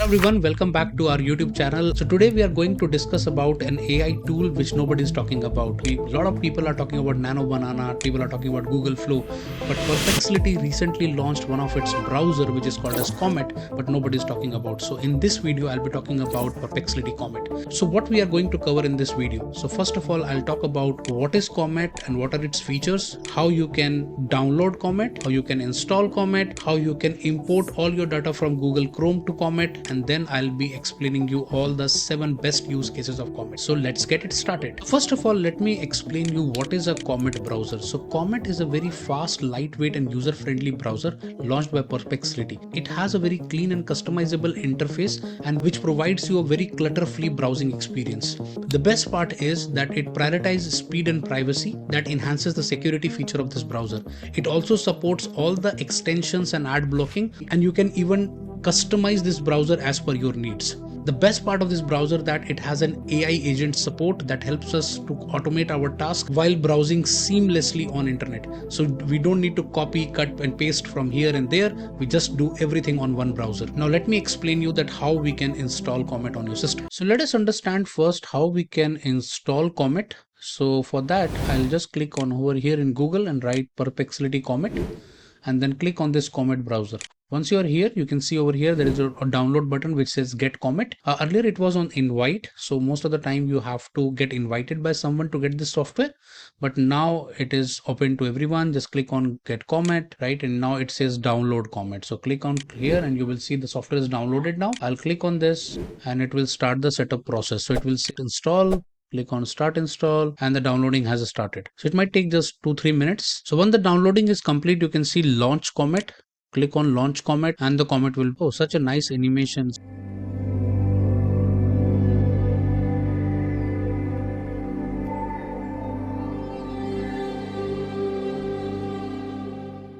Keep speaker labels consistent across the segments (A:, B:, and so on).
A: everyone, welcome back to our YouTube channel. So today we are going to discuss about an AI tool which nobody is talking about. A lot of people are talking about Nano Banana, people are talking about Google Flow, but Perplexity recently launched one of its browser which is called as Comet, but nobody is talking about. So in this video, I'll be talking about Perplexity Comet. So what we are going to cover in this video. So first of all, I'll talk about what is Comet and what are its features, how you can download Comet, how you can install Comet, how you can import all your data from Google Chrome to Comet, and then I'll be explaining you all the 7 best use cases of Comet. So let's get it started. First of all, let me explain you what is a Comet browser. So Comet is a very fast, lightweight and user-friendly browser launched by Perplexity. It has a very clean and customizable interface and which provides you a very clutter-free browsing experience. The best part is that it prioritizes speed and privacy that enhances the security feature of this browser. It also supports all the extensions and ad blocking, and you can even customize this browser as per your needs. The best part of this browser that it has an AI agent support that helps us to automate our task while browsing seamlessly on internet. So we don't need to copy, cut and paste from here and there. We just do everything on one browser. Now let me explain you that how we can install Comet on your system. So let us understand first how we can install Comet. So for that, I'll just click on over here in Google and write Perplexity Comet and then click on this Comet browser. Once you are here, you can see over here there is a download button which says get Comet. Earlier it was on invite, so most of the time you have to get invited by someone to get this software, but now it is open to everyone. Just click on get Comet, right? And now it says download Comet. So click on here and you will see the software is downloaded now. I'll click on this and it will start the setup process. So it will say install. Click on start install and the downloading has started. So it might take just 2-3 minutes. So when the downloading is complete, you can see launch Comet. Click on launch Comet and the Comet will, oh, such a nice animation.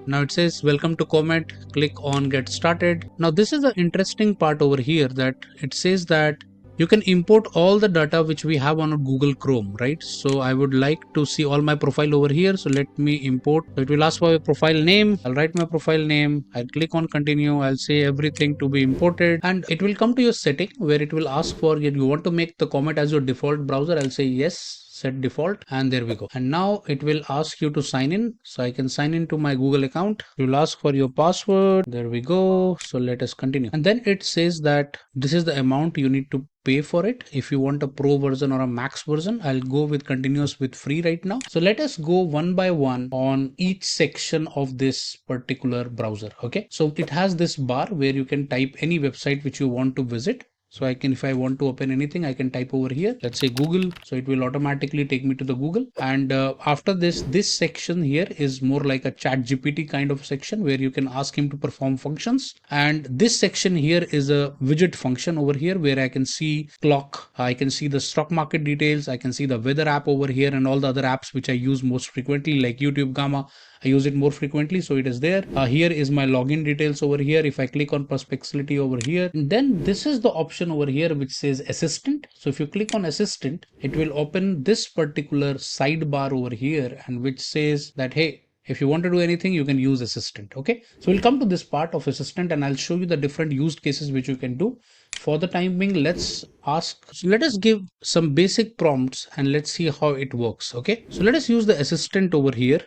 A: Now it says welcome to Comet. Click on get started. Now this is the interesting part over here that it says that you can import all the data which we have on Google Chrome, right? So I would like to see all my profile over here. So let me import. So it will ask for a profile name. I'll write my profile name. I'll click on continue. I'll say everything to be imported and it will come to your setting where it will ask for you want to make the Comet as your default browser. I'll say yes. Set default and there we go. And now it will ask you to sign in. So I can sign into my Google account. It will ask for your password. There we go. So let us continue. And then it says that this is the amount you need to pay for it. If you want a pro version or a max version, I'll go with continuous with free right now. So let us go one by one on each section of this particular browser. Okay. So it has this bar where you can type any website which you want to visit. So I can, if I want to open anything, I can type over here, let's say Google. So it will automatically take me to the Google. And after this section here is more like a chat GPT kind of section where you can ask him to perform functions. And this section here is a widget function over here where I can see clock, I can see the stock market details, I can see the weather app over here and all the other apps which I use most frequently like YouTube Gamma. I use it more frequently, so it is there. Here is my login details over here. If I click on Perplexity over here, then this is the option over here which says assistant. So if you click on assistant, it will open this particular sidebar over here and which says that, hey, if you want to do anything, you can use assistant. Okay. So we'll come to this part of assistant and I'll show you the different use cases which you can do. For the time being, let's ask. So let us give some basic prompts and let's see how it works. Okay. So let us use the assistant over here.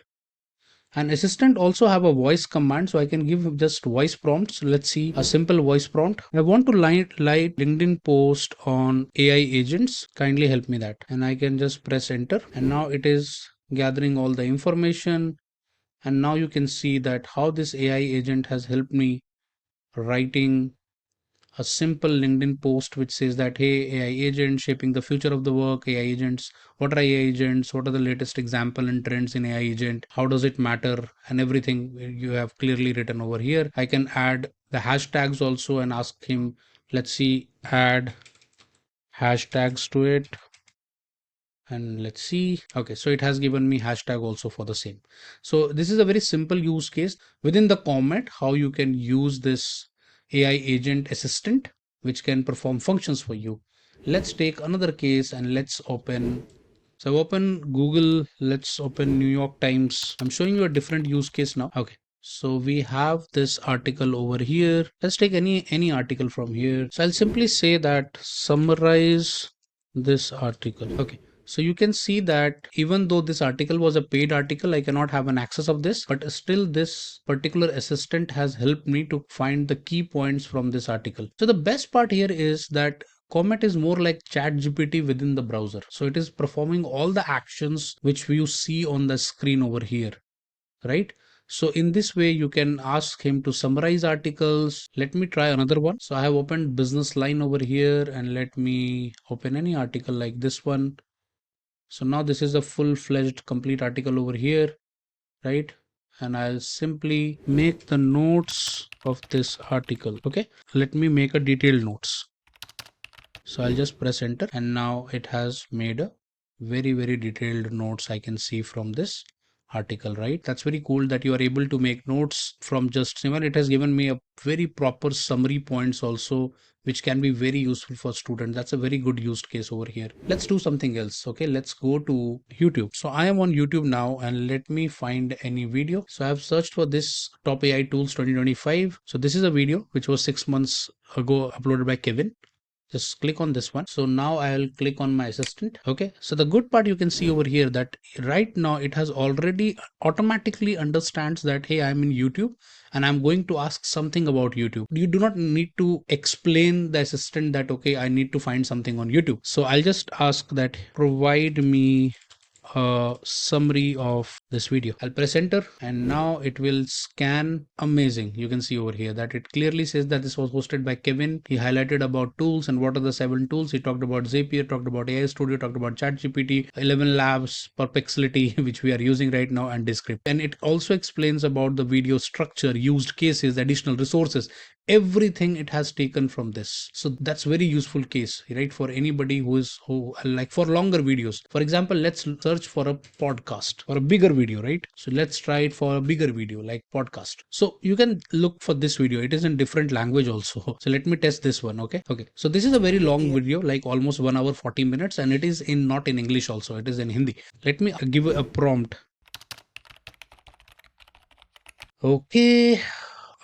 A: And assistant also have a voice command, so I can give just voice prompts. Let's see a simple voice prompt. I want to write LinkedIn post on AI agents. Kindly help me that. And I can just press enter. And now it is gathering all the information. And now you can see that how this AI agent has helped me writing a simple LinkedIn post which says that, hey, AI agents shaping the future of the work. AI agents, what are AI agents? What are the latest example and trends in AI agent? How does it matter? And everything you have clearly written over here. I can add the hashtags also and ask him, let's see, add hashtags to it. And let's see. Okay, so it has given me hashtag also for the same. So this is a very simple use case within the Comet, how you can use this AI agent assistant, which can perform functions for you. Let's take another case and let's open. So open Google. Let's open New York Times. I'm showing you a different use case now. Okay. So we have this article over here. Let's take any article from here. So I'll simply say that summarize this article. Okay. So you can see that even though this article was a paid article, I cannot have an access of this, but still this particular assistant has helped me to find the key points from this article. So the best part here is that Comet is more like ChatGPT within the browser. So it is performing all the actions which you see on the screen over here, right? So in this way you can ask him to summarize articles. Let me try another one. So I have opened business line over here, and let me open any article like this one. So now this is a full-fledged complete article over here, right? And I'll simply make the notes of this article. Okay, let me make a detailed notes. So I'll just press enter, and now it has made a very detailed notes I can see from this article, right? That's very cool that you are able to make notes from just, even it has given me a very proper summary points also, which can be very useful for students. That's a very good use case over here. Let's do something else. Okay, let's go to YouTube. So I am on YouTube now, and let me find any video. So I have searched for this top AI tools 2025. So this is a video which was 6 months ago uploaded by Kevin. Just click on this one. So now I'll click on my assistant. Okay, so the good part you can see over here that right now it has already automatically understands that, hey, I'm in YouTube and I'm going to ask something about YouTube. You do not need to explain the assistant that, okay, I need to find something on YouTube. So I'll just ask that provide me a summary of this video. I'll press enter, and now it will scan. Amazing. You can see over here that it clearly says that this was hosted by Kevin. He highlighted about tools and what are the 7 tools. He talked about Zapier, talked about AI Studio, talked about ChatGPT, 11 Labs, Perplexity, which we are using right now, and Descript. And it also explains about the video structure, used cases, additional resources, everything it has taken from this. So that's very useful case, right, for anybody who like for longer videos. For example, let's search for a podcast or a bigger video, right? So let's try it for a bigger video like podcast. So you can look for this video. It is in different language also. So let me test this one. Okay, so this is a very long video, like almost 1 hour 40 minutes, and it is in not in English also, it is in Hindi. Let me give a prompt. Okay,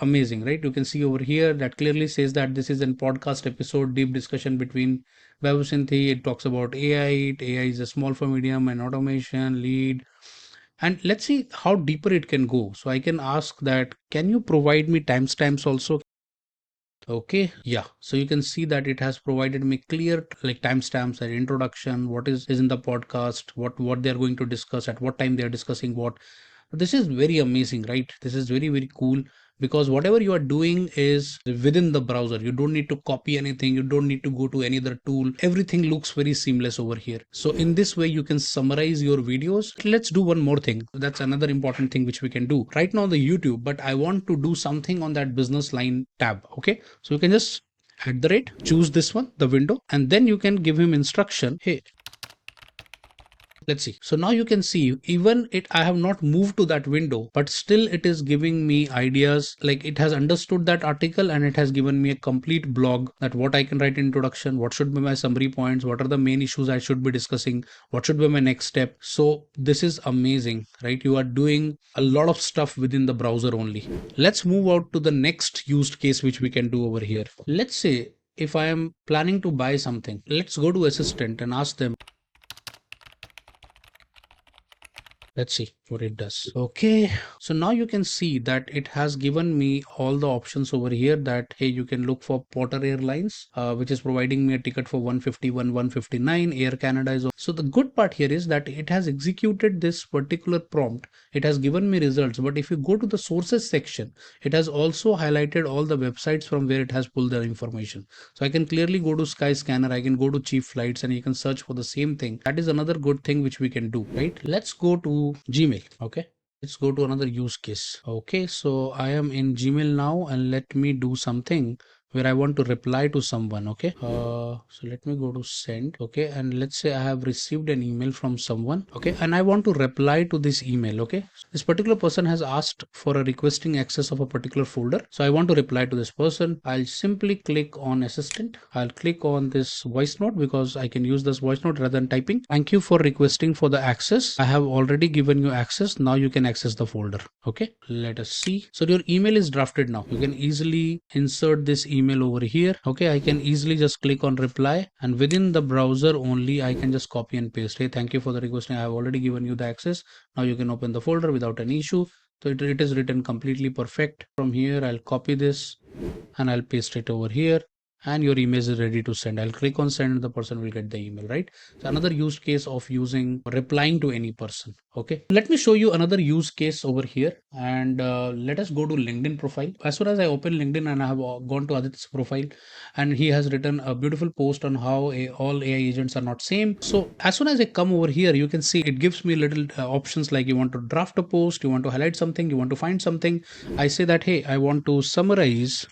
A: amazing, right? You can see over here that clearly says that this is a podcast episode, deep discussion between Vaibhav. It talks about AI. AI is a small for medium and automation lead. And let's see how deeper it can go. So I can ask that, can you provide me timestamps also? Okay, yeah. So you can see that it has provided me clear like timestamps and introduction, what is in the podcast, what they are going to discuss, at what time they are discussing what. This is very amazing, right? This is very cool, because whatever you are doing is within the browser. You don't need to copy anything, you don't need to go to any other tool. Everything looks very seamless over here. So in this way you can summarize your videos. Let's do one more thing. That's another important thing which we can do right now on the YouTube, but I want to do something on that business line tab. Okay, so you can just at the rate choose this one, the window, and then you can give him instruction. Hey, let's see. So now you can see even I have not moved to that window, but still it is giving me ideas. Like it has understood that article and it has given me a complete blog that what I can write in introduction, what should be my summary points, what are the main issues I should be discussing, what should be my next step. So this is amazing, right? You are doing a lot of stuff within the browser only. Let's move out to the next used case which we can do over here. Let's say if I am planning to buy something, let's go to assistant and ask them. Let's see what it does. Okay, so now you can see that it has given me all the options over here that, hey, you can look for Porter Airlines, which is providing me a ticket for 151, 159. Air Canada is. So the good part here is that it has executed this particular prompt. It has given me results, but if you go to the sources section, it has also highlighted all the websites from where it has pulled the information. So I can clearly go to Skyscanner, I can go to cheap flights, and you can search for the same thing. That is another good thing which we can do, right? Let's go to Gmail. Okay, let's go to another use case. Okay, so I am in Gmail now, and let me do something where I want to reply to someone. Okay, so let me go to send. Okay, and let's say I have received an email from someone. Okay, and I want to reply to this email. Okay, this particular person has asked for a requesting access of a particular folder, so I want to reply to this person. I'll simply click on assistant. I'll click on this voice note because I can use this voice note rather than typing. Thank you for requesting for the access. I have already given you access. Now you can access the folder. Okay, let us see. So your email is drafted now. You can easily insert this email over here. Okay, I can easily just click on reply, and within the browser only I can just copy and paste. Hey, thank you for the requesting. I have already given you the access. Now you can open the folder without an issue. So it is written completely perfect. From here I'll copy this and I'll paste it over here, and your image is ready to send. I'll click on send and the person will get the email, right? So another use case of using replying to any person. Okay, let me show you another use case over here, and let us go to LinkedIn profile. As soon as I open LinkedIn and I have gone to Adit's profile, and he has written a beautiful post on how all AI agents are not same. So as soon as I come over here, you can see it gives me little options like you want to draft a post, you want to highlight something, you want to find something. I say that, hey, I want to summarize.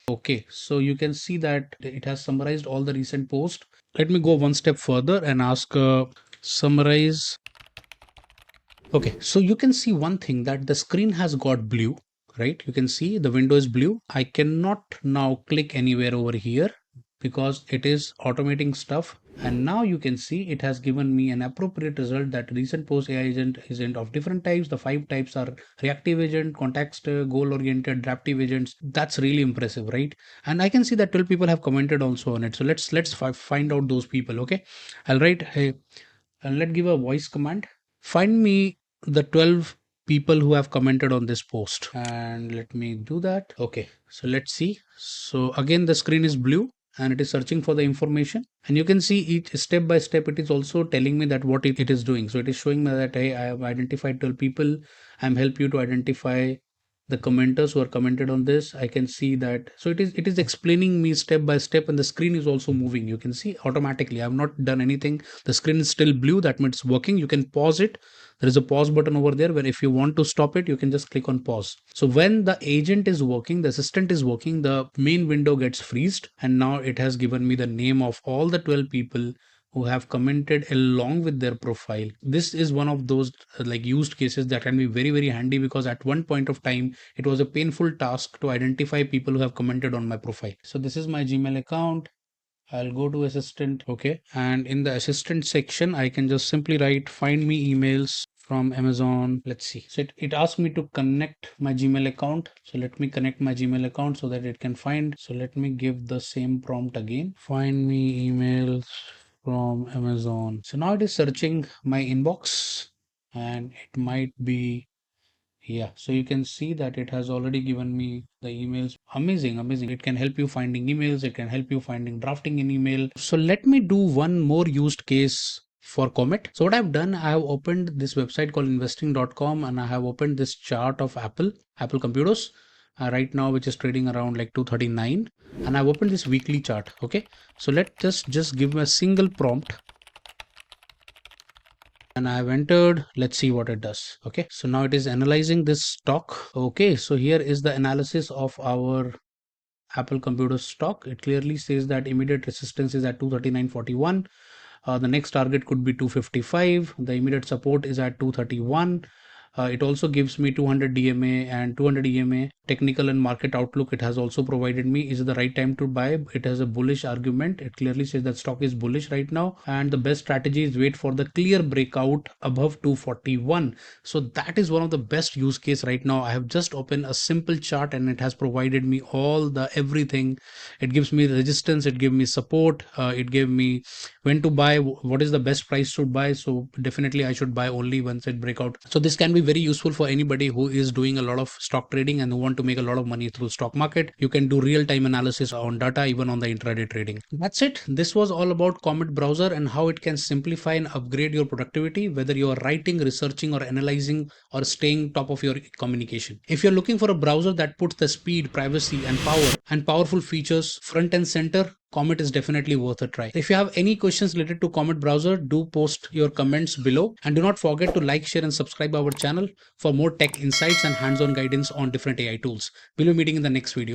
A: Okay, so you can see that it has summarized all the recent posts. Let me go one step further and ask summarize. Okay, so you can see one thing, that the screen has got blue, right? You can see the window is blue. I cannot now click anywhere over here because it is automating stuff. And now you can see it has given me an appropriate result that recent post AI agent of different types. The 5 types are reactive agent, context, goal oriented, adaptive agents. That's really impressive, right? And I can see that 12 people have commented also on it. So let's find out those people. Okay, I'll write, hey, and let's give a voice command. Find me the 12 people who have commented on this post, and let me do that. Okay, so let's see. So again the screen is blue and it is searching for the information, and you can see each step by step it is also telling me that what it is doing. So it is showing me that, hey, I have identified 12 people. I'm help you to identify the commenters who are commented on this. I can see that. So it is explaining me step by step, and the screen is also moving. You can see automatically. I've not done anything. The screen is still blue. That means it's working. You can pause it. There is a pause button over there where if you want to stop it, you can just click on pause. So when the agent is working, the assistant is working, the main window gets freezed, and now it has given me the name of all the 12 people who have commented along with their profile. This is one of those like used cases that can be very, very handy, because at one point of time it was a painful task to identify people who have commented on my profile. So this is my Gmail account. I'll go to assistant. Okay, and in the assistant section I can just simply write find me emails from Amazon. Let's see. So it asked me to connect my Gmail account. So let me connect my Gmail account so that it can find. So let me give the same prompt again. Find me emails from Amazon. So now it is searching my inbox, and it might be, yeah, so you can see that it has already given me the emails. Amazing, amazing. It can help you finding emails. It can help you finding drafting an email. So let me do one more used case for Comet. So what I've done, I have opened this website called investing.com, and I have opened this chart of Apple computers right now, which is trading around like 239. And I've opened this weekly chart. Okay, so let's just give me a single prompt, and I've entered. Let's see what it does. Okay, so now it is analyzing this stock. Okay, so here is the analysis of our Apple computer stock. It clearly says that immediate resistance is at 239.41. The next target could be 255. The immediate support is at 231. It also gives me 200 DMA and 200 EMA. Technical and market outlook it has also provided me. Is it the right time to buy? It has a bullish argument. It clearly says that stock is bullish right now, and the best strategy is wait for the clear breakout above 241. So that is one of the best use case right now. I have just opened a simple chart and it has provided me all the everything. It gives me resistance, it gives me support, it gave me when to buy, what is the best price to buy. So definitely I should buy only once it break out. So this can be very useful for anybody who is doing a lot of stock trading and who want to make a lot of money through stock market. You can do real-time analysis on data even on the intraday trading. That's it. This was all about Comet Browser and how it can simplify and upgrade your productivity, whether you are writing, researching, or analyzing, or staying top of your communication. If you're looking for a browser that puts the speed, privacy, and power and powerful features front and center, Comet is definitely worth a try. If you have any questions related to Comet Browser, do post your comments below, and do not forget to like, share, and subscribe our channel for more tech insights and hands-on guidance on different AI tools. We'll be meeting in the next video.